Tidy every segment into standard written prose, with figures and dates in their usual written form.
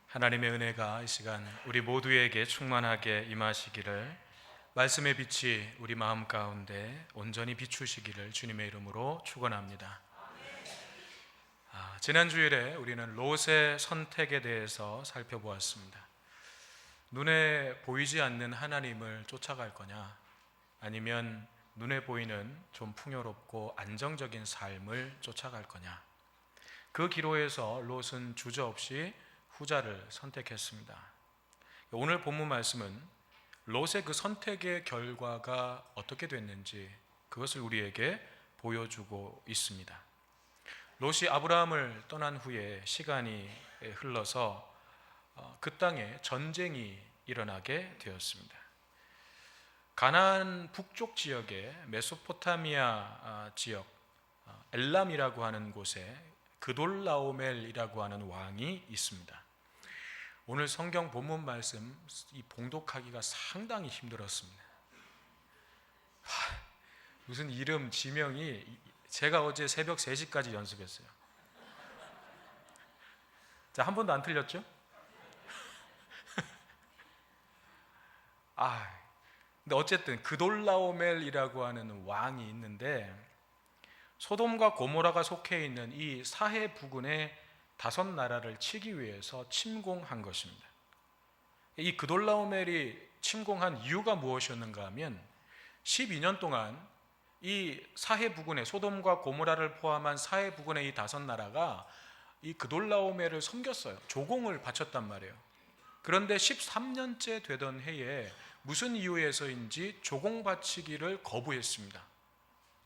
하나님의 은혜가 이 시간 우리 모두에게 충만하게 임하시기를, 말씀의 빛이 우리 마음 가운데 온전히 비추시기를 주님의 이름으로 축원합니다. 지난 주일에 우리는 롯의 선택에 대해서 살펴보았습니다. 눈에 보이지 않는 하나님을 쫓아갈 거냐, 아니면 눈에 보이는 좀 풍요롭고 안정적인 삶을 쫓아갈 거냐. 그 기로에서 롯은 주저없이 후자를 선택했습니다. 오늘 본문 말씀은 롯의 그 선택의 결과가 어떻게 됐는지 그것을 우리에게 보여주고 있습니다. 롯이 아브라함을 떠난 후에 시간이 흘러서 그 땅에 전쟁이 일어나게 되었습니다. 가나안 북쪽 지역의 메소포타미아 지역 엘람이라고 하는 곳에 그돌라오멜이라고 하는 왕이 있습니다. 오늘 성경 본문 말씀 이 봉독하기가 상당히 힘들었습니다. 무슨 이름 지명이, 제가 어제 새벽 3시까지 연습했어요. 자, 한 번도 안 틀렸죠? 근데 어쨌든 그돌라오멜이라고 하는 왕이 있는데, 소돔과 고모라가 속해 있는 이 사해 부근의 5나라를 치기 위해서 침공한 것입니다. 이 그돌라오멜이 침공한 이유가 무엇이었는가 하면 12년 동안 이 사해 부근의 소돔과 고모라를 포함한 사해 부근의 이 5나라가 이 그돌라오멜을 섬겼어요. 조공을 바쳤단 말이에요. 그런데 13년째 되던 해에 무슨 이유에서인지 조공 바치기를 거부했습니다.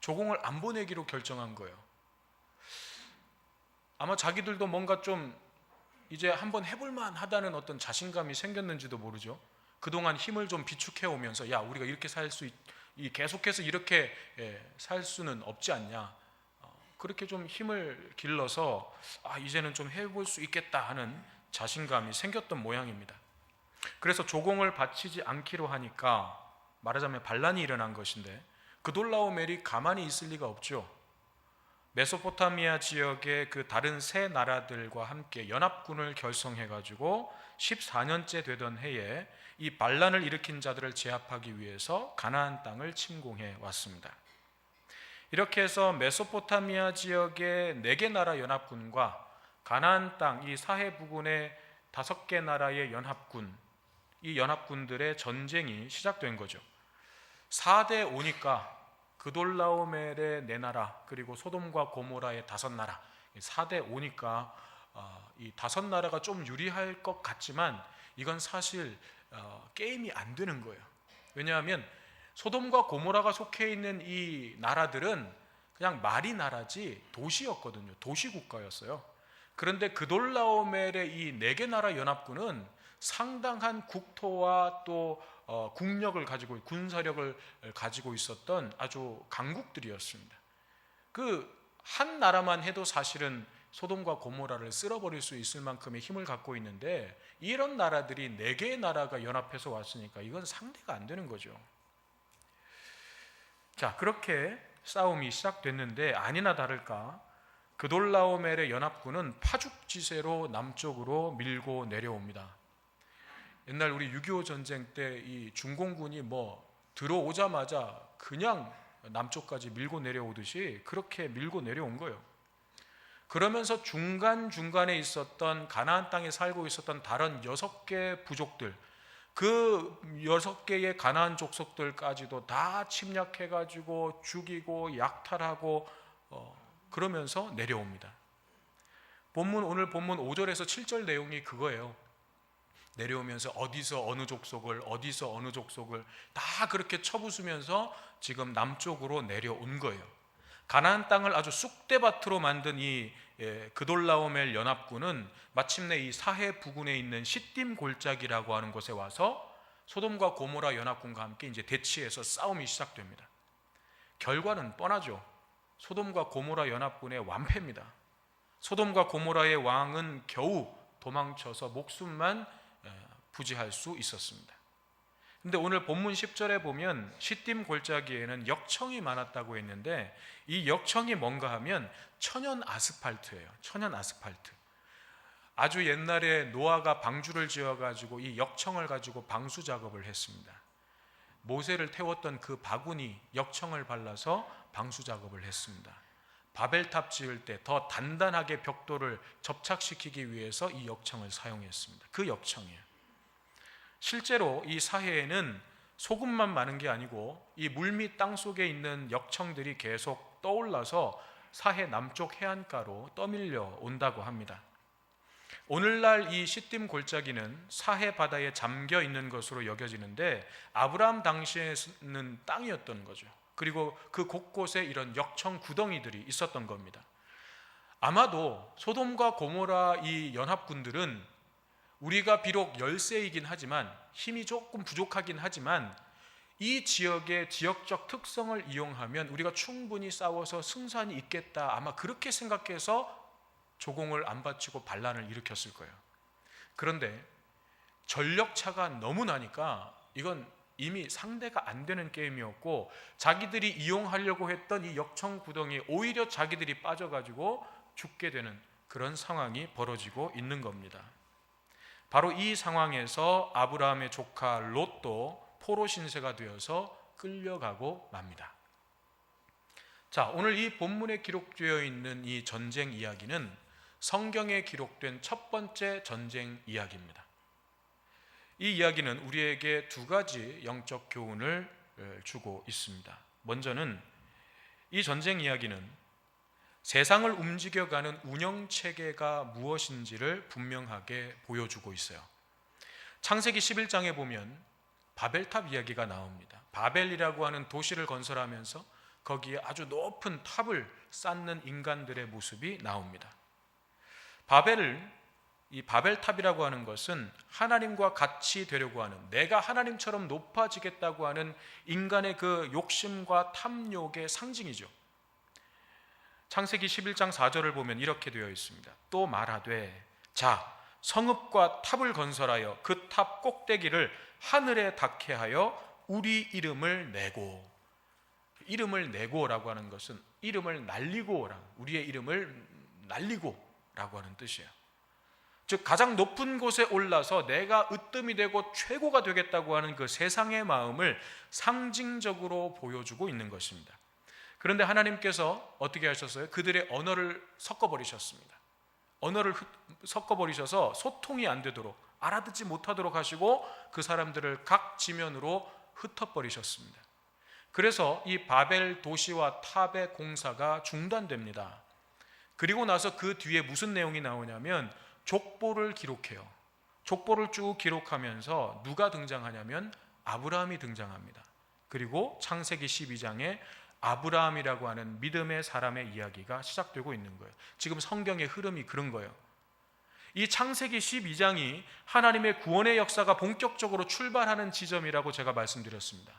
조공을 안 보내기로 결정한 거예요. 아마 자기들도 뭔가 좀 이제 한번 해볼만 하다는 어떤 자신감이 생겼는지도 모르죠. 그동안 힘을 좀 비축해 오면서, 야, 우리가 이렇게 계속해서 이렇게 살 수는 없지 않냐, 그렇게 좀 힘을 길러서 이제는 좀 해볼 수 있겠다 하는 자신감이 생겼던 모양입니다. 그래서 조공을 바치지 않기로 하니까 말하자면 반란이 일어난 것인데, 그돌라오멜이 가만히 있을 리가 없죠. 메소포타미아 지역의 그 다른 세 나라들과 함께 연합군을 결성해가지고 14년째 되던 해에 이 반란을 일으킨 자들을 제압하기 위해서 가나안 땅을 침공해 왔습니다. 이렇게 해서 메소포타미아 지역의 4개 나라 연합군과 가나안 땅 이 사해 부근의 5개 나라의 연합군, 이 연합군들의 전쟁이 시작된 거죠. 4대 5니까 그돌라오멜의 4나라, 그리고 소돔과 고모라의 5나라, 4대 5니까 이 5나라가 좀 유리할 것 같지만 이건 사실 게임이 안 되는 거예요. 왜냐하면 소돔과 고모라가 속해 있는 이 나라들은 그냥 말이 나라지 도시였거든요. 도시국가였어요. 그런데 그돌라오멜의 이 4개 나라 연합군은 상당한 국토와 또 국력을 가지고, 군사력을 가지고 있었던 아주 강국들이었습니다. 그 한 나라만 해도 사실은 소돔과 고모라를 쓸어버릴 수 있을 만큼의 힘을 갖고 있는데, 이런 나라들이 4개의 나라가 연합해서 왔으니까 이건 상대가 안 되는 거죠. 자, 그렇게 싸움이 시작됐는데 아니나 다를까 그돌라오멜의 연합군은 파죽지세로 남쪽으로 밀고 내려옵니다. 옛날 우리 6.25 전쟁 때 이 중공군이 들어오자마자 그냥 남쪽까지 밀고 내려오듯이 그렇게 밀고 내려온 거예요. 그러면서 중간중간에 있었던 가나안 땅에 살고 있었던 다른 6개 부족들, 그 6개의 가나안 족속들까지도 다 침략해가지고 죽이고 약탈하고 그러면서 내려옵니다. 오늘 본문 5절에서 7절 내용이 그거예요. 내려오면서 어디서 어느 족속을 다 그렇게 쳐부수면서 지금 남쪽으로 내려온 거예요. 가나안 땅을 아주 쑥대밭으로 만든 이 그돌라오멜 연합군은 마침내 이 사해 부근에 있는 시딤 골짜기라고 하는 곳에 와서 소돔과 고모라 연합군과 함께 이제 대치해서 싸움이 시작됩니다. 결과는 뻔하죠. 소돔과 고모라 연합군의 완패입니다. 소돔과 고모라의 왕은 겨우 도망쳐서 목숨만 부지할 수 있었습니다. 근데 오늘 본문 10절에 보면 시딤 골짜기에는 역청이 많았다고 했는데, 이 역청이 뭔가 하면 천연 아스팔트예요. 천연 아스팔트. 아주 옛날에 노아가 방주를 지어가지고 이 역청을 가지고 방수 작업을 했습니다. 모세를 태웠던 그 바구니 역청을 발라서 방수 작업을 했습니다. 바벨탑 지을 때 더 단단하게 벽돌을 접착시키기 위해서 이 역청을 사용했습니다. 그 역청이에요. 실제로 이 사해에는 소금만 많은 게 아니고 이 물밑 땅 속에 있는 역청들이 계속 떠올라서 사해 남쪽 해안가로 떠밀려 온다고 합니다. 오늘날 이 시딤 골짜기는 사해 바다에 잠겨 있는 것으로 여겨지는데 아브라함 당시에는 땅이었던 거죠. 그리고 그 곳곳에 이런 역청 구덩이들이 있었던 겁니다. 아마도 소돔과 고모라 이 연합군들은 우리가 비록 열세이긴 하지만 힘이 조금 부족하긴 하지만 이 지역의 지역적 특성을 이용하면 우리가 충분히 싸워서 승산이 있겠다, 아마 그렇게 생각해서 조공을 안 바치고 반란을 일으켰을 거예요. 그런데 전력차가 너무 나니까 이건 이미 상대가 안 되는 게임이었고, 자기들이 이용하려고 했던 이 역청 구덩이에 오히려 자기들이 빠져가지고 죽게 되는 그런 상황이 벌어지고 있는 겁니다. 바로 이 상황에서 아브라함의 조카 롯도 포로 신세가 되어서 끌려가고 맙니다. 자, 오늘 이 본문에 기록되어 있는 이 전쟁 이야기는 성경에 기록된 첫 번째 전쟁 이야기입니다. 이 이야기는 우리에게 두 가지 영적 교훈을 주고 있습니다. 먼저는 이 전쟁 이야기는 세상을 움직여가는 운영체계가 무엇인지를 분명하게 보여주고 있어요. 창세기 11장에 보면 바벨탑 이야기가 나옵니다. 바벨이라고 하는 도시를 건설하면서 거기에 아주 높은 탑을 쌓는 인간들의 모습이 나옵니다. 이 바벨탑이라고 하는 것은 하나님과 같이 되려고 하는, 내가 하나님처럼 높아지겠다고 하는 인간의 그 욕심과 탐욕의 상징이죠. 창세기 11장 4절을 보면 이렇게 되어 있습니다. 또 말하되 자, 성읍과 탑을 건설하여 그 탑 꼭대기를 하늘에 닿게 하여 우리 이름을 내고. 이름을 내고라고 하는 것은 이름을 날리고, 우리의 이름을 날리고라고 하는 뜻이에요. 즉 가장 높은 곳에 올라서 내가 으뜸이 되고 최고가 되겠다고 하는 그 세상의 마음을 상징적으로 보여주고 있는 것입니다. 그런데 하나님께서 어떻게 하셨어요? 그들의 언어를 섞어버리셨습니다. 언어를 섞어버리셔서 소통이 안 되도록, 알아듣지 못하도록 하시고 그 사람들을 각 지면으로 흩어버리셨습니다. 그래서 이 바벨 도시와 탑의 공사가 중단됩니다. 그리고 나서 그 뒤에 무슨 내용이 나오냐면 족보를 기록해요. 족보를 쭉 기록하면서 누가 등장하냐면 아브라함이 등장합니다. 그리고 창세기 12장에 아브라함이라고 하는 믿음의 사람의 이야기가 시작되고 있는 거예요. 지금 성경의 흐름이 그런 거예요. 이 창세기 12장이 하나님의 구원의 역사가 본격적으로 출발하는 지점이라고 제가 말씀드렸습니다.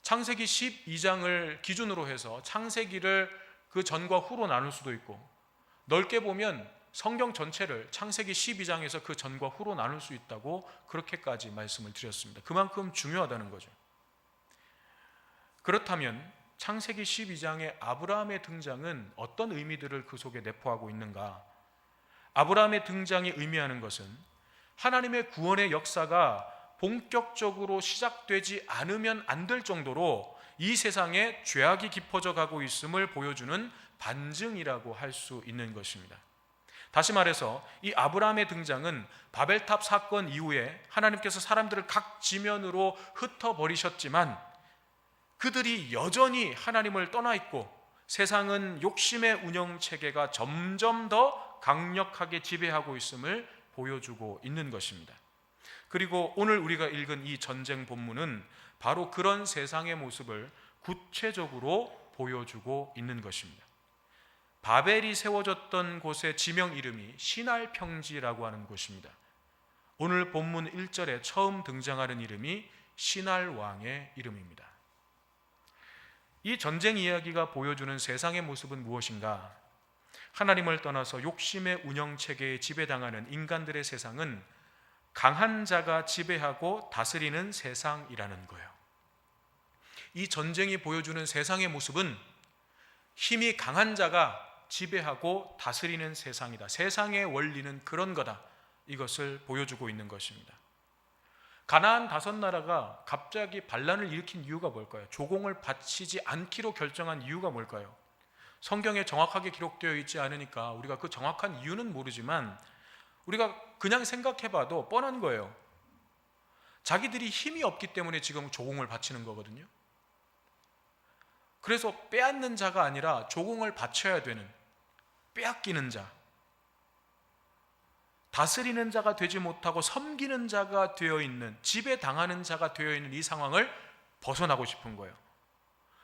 창세기 12장을 기준으로 해서 창세기를 그 전과 후로 나눌 수도 있고, 넓게 보면 성경 전체를 창세기 12장에서 그 전과 후로 나눌 수 있다고 그렇게까지 말씀을 드렸습니다. 그만큼 중요하다는 거죠. 그렇다면 창세기 12장의 아브라함의 등장은 어떤 의미들을 그 속에 내포하고 있는가? 아브라함의 등장이 의미하는 것은 하나님의 구원의 역사가 본격적으로 시작되지 않으면 안 될 정도로 이 세상에 죄악이 깊어져 가고 있음을 보여주는 반증이라고 할 수 있는 것입니다. 다시 말해서 이 아브라함의 등장은 바벨탑 사건 이후에 하나님께서 사람들을 각 지면으로 흩어버리셨지만 그들이 여전히 하나님을 떠나 있고 세상은 욕심의 운영체계가 점점 더 강력하게 지배하고 있음을 보여주고 있는 것입니다. 그리고 오늘 우리가 읽은 이 전쟁 본문은 바로 그런 세상의 모습을 구체적으로 보여주고 있는 것입니다. 바벨이 세워졌던 곳의 지명 이름이 시날 평지라고 하는 곳입니다. 오늘 본문 1절에 처음 등장하는 이름이 시날 왕의 이름입니다. 이 전쟁 이야기가 보여주는 세상의 모습은 무엇인가? 하나님을 떠나서 욕심의 운영체계에 지배당하는 인간들의 세상은 강한 자가 지배하고 다스리는 세상이라는 거예요. 이 전쟁이 보여주는 세상의 모습은 힘이 강한 자가 지배하고 다스리는 세상이다. 세상의 원리는 그런 거다. 이것을 보여주고 있는 것입니다. 가나안 5나라가 갑자기 반란을 일으킨 이유가 뭘까요? 조공을 바치지 않기로 결정한 이유가 뭘까요? 성경에 정확하게 기록되어 있지 않으니까 우리가 그 정확한 이유는 모르지만 우리가 그냥 생각해봐도 뻔한 거예요. 자기들이 힘이 없기 때문에 지금 조공을 바치는 거거든요. 그래서 빼앗는 자가 아니라 조공을 바쳐야 되는, 빼앗기는 자, 다스리는 자가 되지 못하고 섬기는 자가 되어 있는, 지배당하는 자가 되어 있는 이 상황을 벗어나고 싶은 거예요.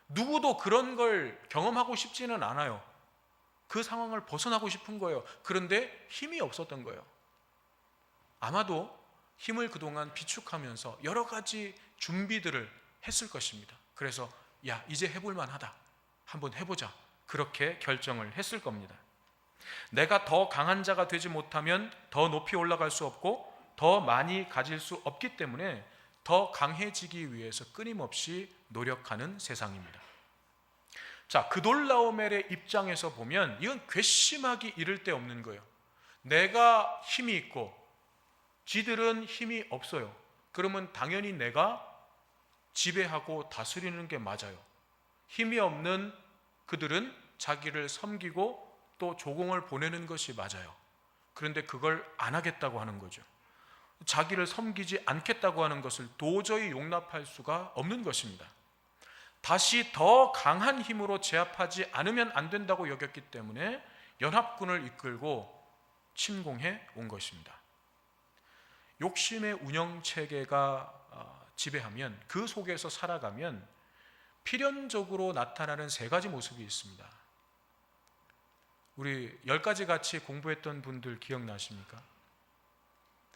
누구도 그런 걸 경험하고 싶지는 않아요. 그 상황을 벗어나고 싶은 거예요. 그런데 힘이 없었던 거예요. 아마도 힘을 그동안 비축하면서 여러 가지 준비들을 했을 것입니다. 그래서 야, 이제 해볼 만하다, 한번 해보자, 그렇게 결정을 했을 겁니다. 내가 더 강한 자가 되지 못하면 더 높이 올라갈 수 없고 더 많이 가질 수 없기 때문에 더 강해지기 위해서 끊임없이 노력하는 세상입니다. 자, 그돌라오멜의 입장에서 보면 이건 괘씸하기 이를 데 없는 거예요. 내가 힘이 있고 지들은 힘이 없어요. 그러면 당연히 내가 지배하고 다스리는 게 맞아요. 힘이 없는 그들은 자기를 섬기고 또 조공을 보내는 것이 맞아요. 그런데 그걸 안 하겠다고 하는 거죠. 자기를 섬기지 않겠다고 하는 것을 도저히 용납할 수가 없는 것입니다. 다시 더 강한 힘으로 제압하지 않으면 안 된다고 여겼기 때문에 연합군을 이끌고 침공해 온 것입니다. 욕심의 운영체계가 지배하면, 그 속에서 살아가면 필연적으로 나타나는 3가지 모습이 있습니다. 우리 10가지 같이 공부했던 분들 기억나십니까?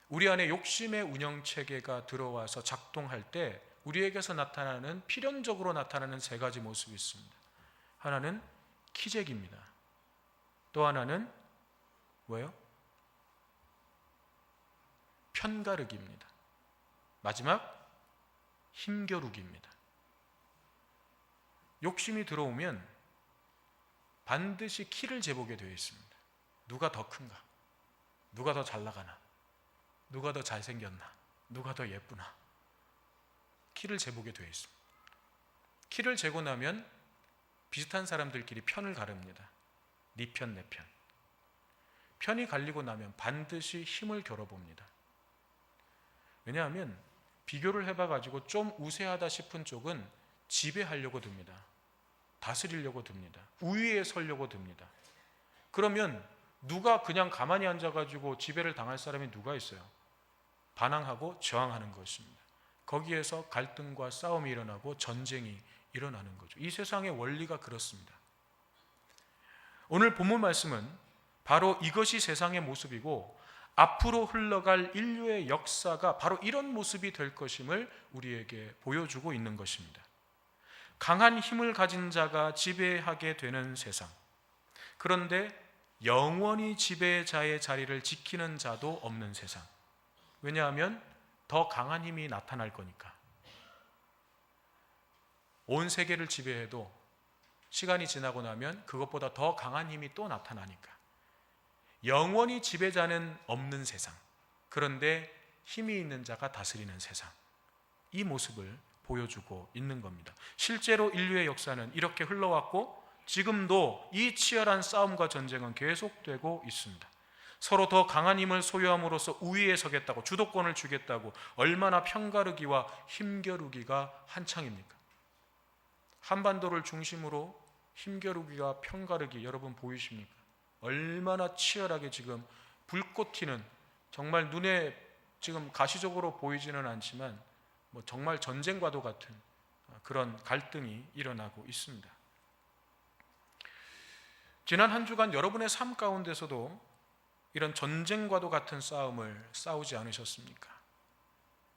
우리 안에 욕심의 운영체계가 들어와서 작동할 때 우리에게서 나타나는, 필연적으로 나타나는 3가지 모습이 있습니다. 하나는 키재기입니다. 또 하나는 뭐예요? 편가르기입니다. 마지막 힘겨루기입니다. 욕심이 들어오면 반드시 키를 재보게 되어 있습니다. 누가 더 큰가? 누가 더 잘 나가나? 누가 더 잘생겼나? 누가 더 예쁘나? 키를 재보게 되어 있습니다. 키를 재고 나면 비슷한 사람들끼리 편을 가릅니다. 네 편, 내 편. 편이 갈리고 나면 반드시 힘을 겨뤄봅니다. 왜냐하면 비교를 해봐가지고 좀 우세하다 싶은 쪽은 지배하려고 듭니다. 다스리려고 듭니다. 우위에 서려고 듭니다. 그러면 누가 그냥 가만히 앉아가지고 지배를 당할 사람이 누가 있어요? 반항하고 저항하는 것입니다. 거기에서 갈등과 싸움이 일어나고 전쟁이 일어나는 거죠. 이 세상의 원리가 그렇습니다. 오늘 본문 말씀은 바로 이것이 세상의 모습이고 앞으로 흘러갈 인류의 역사가 바로 이런 모습이 될 것임을 우리에게 보여주고 있는 것입니다. 강한 힘을 가진 자가 지배하게 되는 세상. 그런데 영원히 지배자의 자리를 지키는 자도 없는 세상. 왜냐하면 더 강한 힘이 나타날 거니까. 온 세계를 지배해도 시간이 지나고 나면 그것보다 더 강한 힘이 또 나타나니까. 영원히 지배자는 없는 세상. 그런데 힘이 있는 자가 다스리는 세상. 이 모습을 보여주고 있는 겁니다. 실제로 인류의 역사는 이렇게 흘러왔고 지금도 이 치열한 싸움과 전쟁은 계속되고 있습니다. 서로 더 강한 힘을 소유함으로써 우위에 서겠다고, 주도권을 주겠다고 얼마나 편가르기와 힘겨루기가 한창입니까? 한반도를 중심으로 힘겨루기와 편가르기 여러분 보이십니까? 얼마나 치열하게 지금 불꽃 튀는, 정말 눈에 지금 가시적으로 보이지는 않지만 정말 전쟁과도 같은 그런 갈등이 일어나고 있습니다. 지난 한 주간 여러분의 삶 가운데서도 이런 전쟁과도 같은 싸움을 싸우지 않으셨습니까?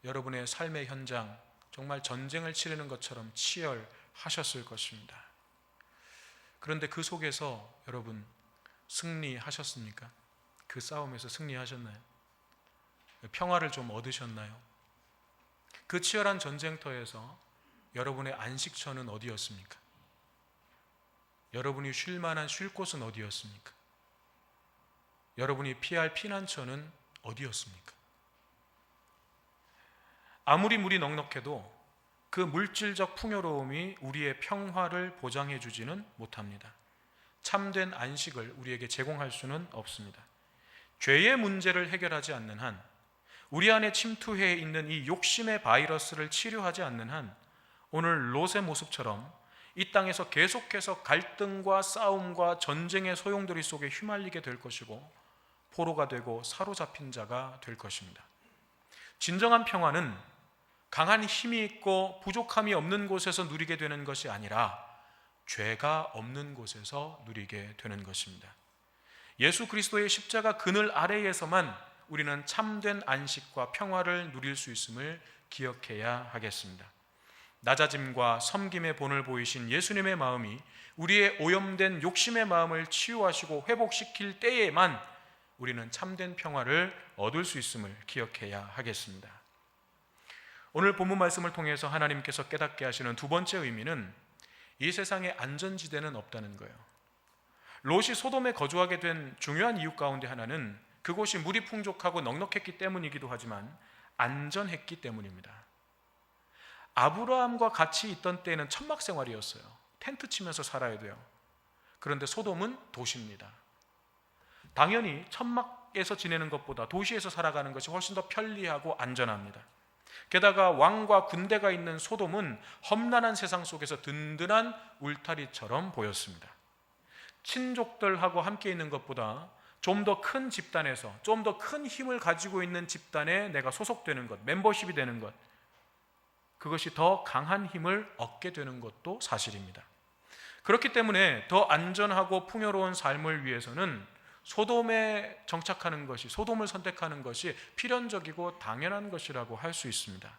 여러분의 삶의 현장 정말 전쟁을 치르는 것처럼 치열하셨을 것입니다. 그런데 그 속에서 여러분 승리하셨습니까? 그 싸움에서 승리하셨나요? 평화를 좀 얻으셨나요? 그 치열한 전쟁터에서 여러분의 안식처는 어디였습니까? 여러분이 쉴 만한 쉴 곳은 어디였습니까? 여러분이 피할 피난처는 어디였습니까? 아무리 물이 넉넉해도 그 물질적 풍요로움이 우리의 평화를 보장해 주지는 못합니다. 참된 안식을 우리에게 제공할 수는 없습니다. 죄의 문제를 해결하지 않는 한, 우리 안에 침투해 있는 이 욕심의 바이러스를 치료하지 않는 한, 오늘 롯의 모습처럼 이 땅에서 계속해서 갈등과 싸움과 전쟁의 소용돌이 속에 휘말리게 될 것이고 포로가 되고 사로잡힌 자가 될 것입니다. 진정한 평화는 강한 힘이 있고 부족함이 없는 곳에서 누리게 되는 것이 아니라 죄가 없는 곳에서 누리게 되는 것입니다. 예수 그리스도의 십자가 그늘 아래에서만 우리는 참된 안식과 평화를 누릴 수 있음을 기억해야 하겠습니다. 낮아짐과 섬김의 본을 보이신 예수님의 마음이 우리의 오염된 욕심의 마음을 치유하시고 회복시킬 때에만 우리는 참된 평화를 얻을 수 있음을 기억해야 하겠습니다. 오늘 본문 말씀을 통해서 하나님께서 깨닫게 하시는 두 번째 의미는 이 세상에 안전지대는 없다는 거예요. 롯이 소돔에 거주하게 된 중요한 이유 가운데 하나는 그곳이 물이 풍족하고 넉넉했기 때문이기도 하지만 안전했기 때문입니다. 아브라함과 같이 있던 때에는 천막 생활이었어요. 텐트 치면서 살아야 돼요. 그런데 소돔은 도시입니다. 당연히 천막에서 지내는 것보다 도시에서 살아가는 것이 훨씬 더 편리하고 안전합니다. 게다가 왕과 군대가 있는 소돔은 험난한 세상 속에서 든든한 울타리처럼 보였습니다. 친족들하고 함께 있는 것보다 좀 더 큰 집단에서 좀 더 큰 힘을 가지고 있는 집단에 내가 소속되는 것, 멤버십이 되는 것, 그것이 더 강한 힘을 얻게 되는 것도 사실입니다. 그렇기 때문에 더 안전하고 풍요로운 삶을 위해서는 소돔에 정착하는 것이, 소돔을 선택하는 것이 필연적이고 당연한 것이라고 할 수 있습니다.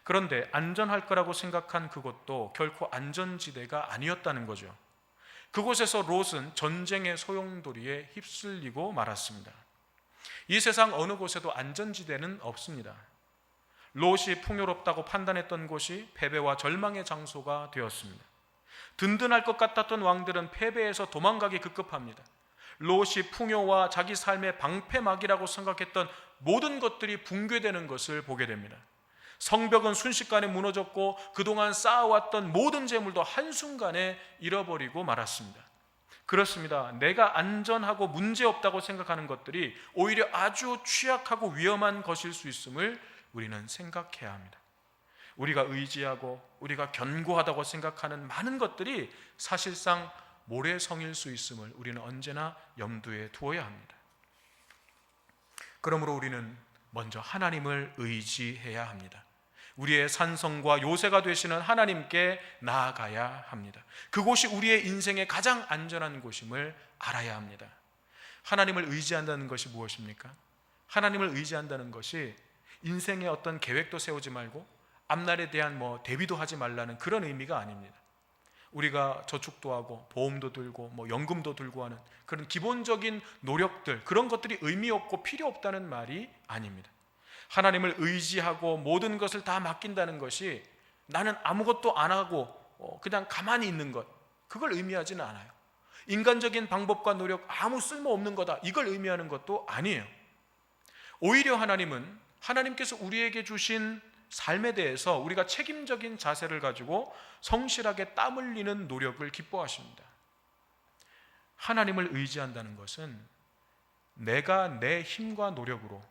그런데 안전할 거라고 생각한 그것도 결코 안전지대가 아니었다는 거죠. 그곳에서 롯은 전쟁의 소용돌이에 휩쓸리고 말았습니다. 이 세상 어느 곳에도 안전지대는 없습니다. 롯이 풍요롭다고 판단했던 곳이 패배와 절망의 장소가 되었습니다. 든든할 것 같았던 왕들은 패배해서 도망가기 급급합니다. 롯이 풍요와 자기 삶의 방패막이라고 생각했던 모든 것들이 붕괴되는 것을 보게 됩니다. 성벽은 순식간에 무너졌고 그동안 쌓아왔던 모든 재물도 한순간에 잃어버리고 말았습니다. 그렇습니다. 내가 안전하고 문제없다고 생각하는 것들이 오히려 아주 취약하고 위험한 것일 수 있음을 우리는 생각해야 합니다. 우리가 의지하고 우리가 견고하다고 생각하는 많은 것들이 사실상 모래성일 수 있음을 우리는 언제나 염두에 두어야 합니다. 그러므로 우리는 먼저 하나님을 의지해야 합니다. 우리의 산성과 요새가 되시는 하나님께 나아가야 합니다. 그곳이 우리의 인생의 가장 안전한 곳임을 알아야 합니다. 하나님을 의지한다는 것이 무엇입니까? 하나님을 의지한다는 것이 인생의 어떤 계획도 세우지 말고 앞날에 대한 대비도 하지 말라는 그런 의미가 아닙니다. 우리가 저축도 하고 보험도 들고 연금도 들고 하는 그런 기본적인 노력들, 그런 것들이 의미 없고 필요 없다는 말이 아닙니다. 하나님을 의지하고 모든 것을 다 맡긴다는 것이 나는 아무것도 안 하고 그냥 가만히 있는 것, 그걸 의미하지는 않아요. 인간적인 방법과 노력 아무 쓸모없는 거다, 이걸 의미하는 것도 아니에요. 오히려 하나님은 하나님께서 우리에게 주신 삶에 대해서 우리가 책임적인 자세를 가지고 성실하게 땀 흘리는 노력을 기뻐하십니다. 하나님을 의지한다는 것은 내가 내 힘과 노력으로,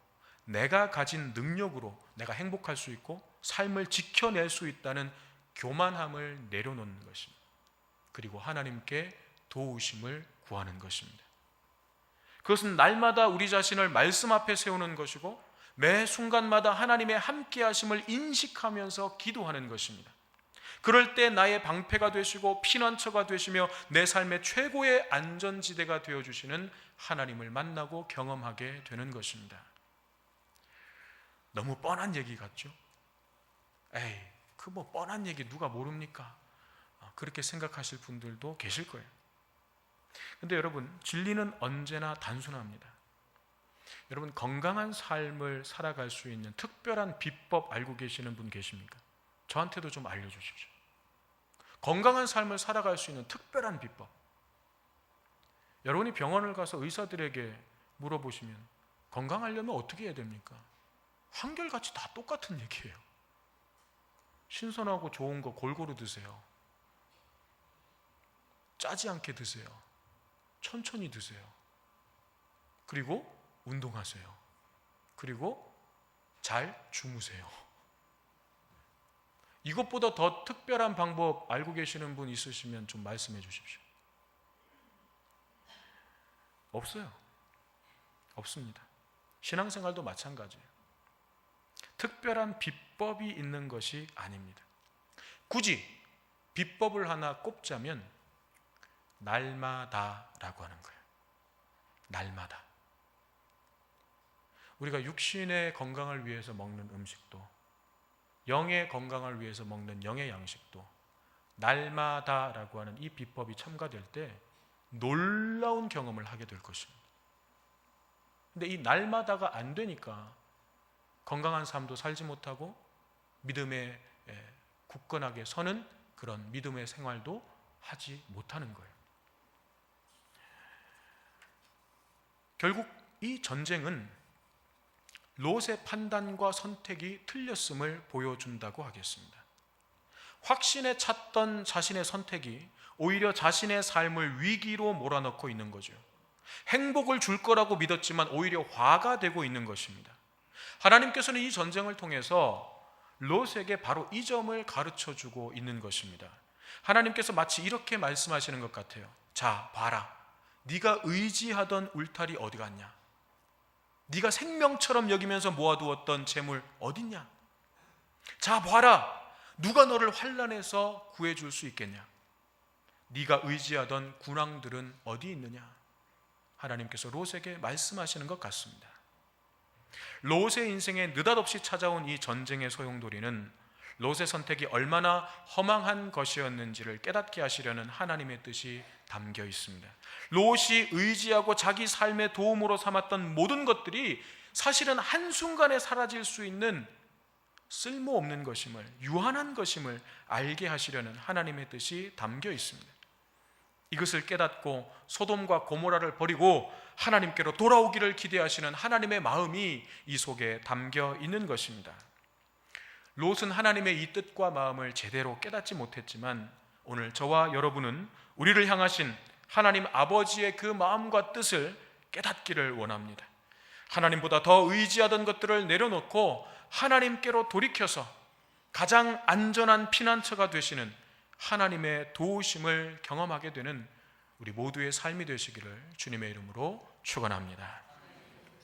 내가 가진 능력으로 내가 행복할 수 있고 삶을 지켜낼 수 있다는 교만함을 내려놓는 것입니다. 그리고 하나님께 도우심을 구하는 것입니다. 그것은 날마다 우리 자신을 말씀 앞에 세우는 것이고 매 순간마다 하나님의 함께하심을 인식하면서 기도하는 것입니다. 그럴 때 나의 방패가 되시고 피난처가 되시며 내 삶의 최고의 안전지대가 되어주시는 하나님을 만나고 경험하게 되는 것입니다. 너무 뻔한 얘기 같죠? 에이, 그 뻔한 얘기 누가 모릅니까? 그렇게 생각하실 분들도 계실 거예요. 근데 여러분, 진리는 언제나 단순합니다. 여러분, 건강한 삶을 살아갈 수 있는 특별한 비법 알고 계시는 분 계십니까? 저한테도 좀 알려주십시오. 건강한 삶을 살아갈 수 있는 특별한 비법. 여러분이 병원을 가서 의사들에게 물어보시면 건강하려면 어떻게 해야 됩니까? 한결같이 다 똑같은 얘기예요. 신선하고 좋은 거 골고루 드세요. 짜지 않게 드세요. 천천히 드세요. 그리고 운동하세요. 그리고 잘 주무세요. 이것보다 더 특별한 방법 알고 계시는 분 있으시면 좀 말씀해 주십시오. 없어요. 없습니다. 신앙생활도 마찬가지예요. 특별한 비법이 있는 것이 아닙니다. 굳이 비법을 하나 꼽자면 날마다라고 하는 거예요. 날마다. 우리가 육신의 건강을 위해서 먹는 음식도, 영의 건강을 위해서 먹는 영의 양식도 날마다라고 하는 이 비법이 첨가될 때 놀라운 경험을 하게 될 것입니다. 근데 이 날마다가 안 되니까 건강한 삶도 살지 못하고 믿음에 굳건하게 서는 그런 믿음의 생활도 하지 못하는 거예요. 결국 이 전쟁은 롯의 판단과 선택이 틀렸음을 보여준다고 하겠습니다. 확신에 찼던 자신의 선택이 오히려 자신의 삶을 위기로 몰아넣고 있는 거죠. 행복을 줄 거라고 믿었지만 오히려 화가 되고 있는 것입니다. 하나님께서는 이 전쟁을 통해서 롯에게 바로 이 점을 가르쳐주고 있는 것입니다. 하나님께서 마치 이렇게 말씀하시는 것 같아요. 자, 봐라. 네가 의지하던 울타리 어디 갔냐? 네가 생명처럼 여기면서 모아두었던 재물 어딨냐? 자, 봐라. 누가 너를 환난에서 구해줄 수 있겠냐? 네가 의지하던 군왕들은 어디 있느냐? 하나님께서 롯에게 말씀하시는 것 같습니다. 롯의 인생에 느닷없이 찾아온 이 전쟁의 소용돌이는 롯의 선택이 얼마나 허망한 것이었는지를 깨닫게 하시려는 하나님의 뜻이 담겨 있습니다. 롯이 의지하고 자기 삶의 도움으로 삼았던 모든 것들이 사실은 한순간에 사라질 수 있는 쓸모없는 것임을, 유한한 것임을 알게 하시려는 하나님의 뜻이 담겨 있습니다. 이것을 깨닫고 소돔과 고모라를 버리고 하나님께로 돌아오기를 기대하시는 하나님의 마음이 이 속에 담겨 있는 것입니다. 롯은 하나님의 이 뜻과 마음을 제대로 깨닫지 못했지만 오늘 저와 여러분은 우리를 향하신 하나님 아버지의 그 마음과 뜻을 깨닫기를 원합니다. 하나님보다 더 의지하던 것들을 내려놓고 하나님께로 돌이켜서 가장 안전한 피난처가 되시는 하나님의 도우심을 경험하게 되는 우리 모두의 삶이 되시기를 주님의 이름으로 축원합니다.